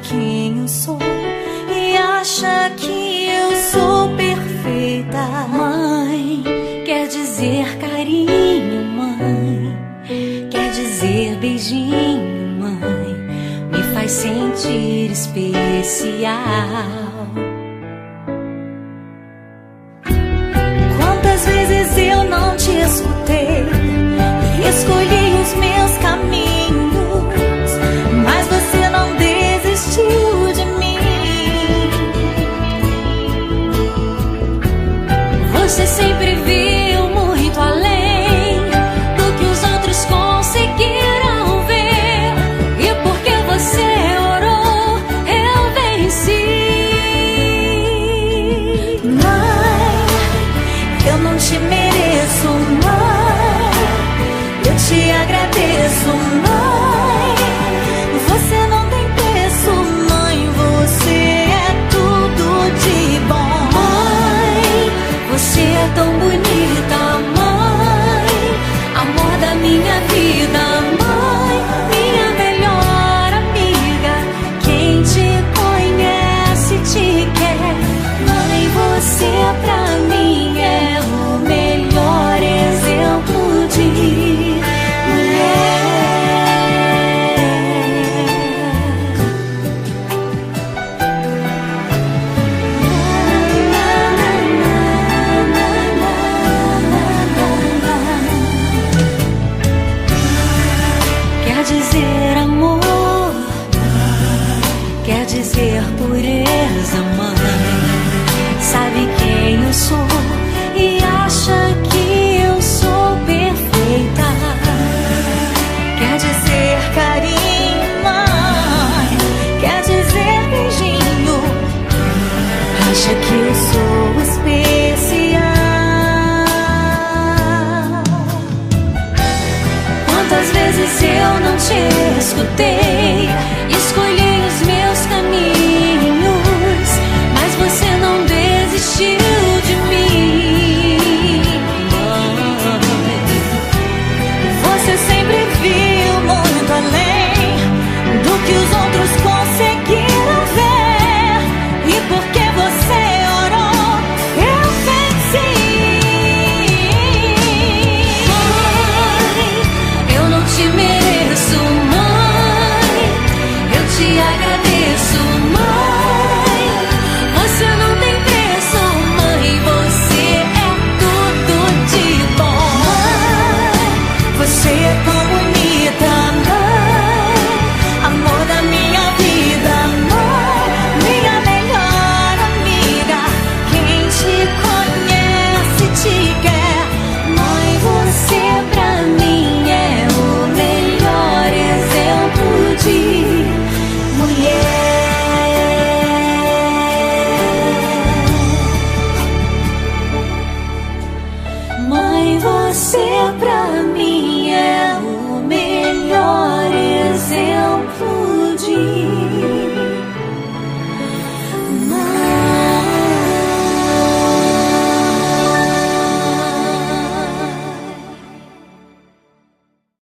quem eu sou e acha que eu sou perfeita. Mãe, quer dizer carinho, mãe, quer dizer beijinho, mãe, me faz sentir especial. Quantas vezes eu não te escutei e escolhi os meus caminhos, mas você não desistiu de mim. Você sempre viu muito além do que os outros conseguiram ver, e porque você orou, eu venci. Mãe, eu não te mereço, mãe, eu te agradeço, mãe, você não tem preço, mãe, você é tudo de bom. Mãe, você é tão bonita, mãe, amor da minha vida, mãe, minha melhor amiga, quem te conhece te quer. Mãe, você pra mim é o melhor exemplo de mulher. Quer dizer amor, quer dizer pureza, mãe, sabe quem eu sou e acha que eu sou perfeita. Quer dizer carinho, mãe, quer dizer beijinho, acha que eu sou especial. Quantas vezes eu não te escutei, escolhi os meus caminhos, mas você não desistiu de mim. Você sempre viu muito além do que os outros conseguiram ver, e porque você orou, eu venci. Mãe, eu não te mereço, mãe, eu te agradeço,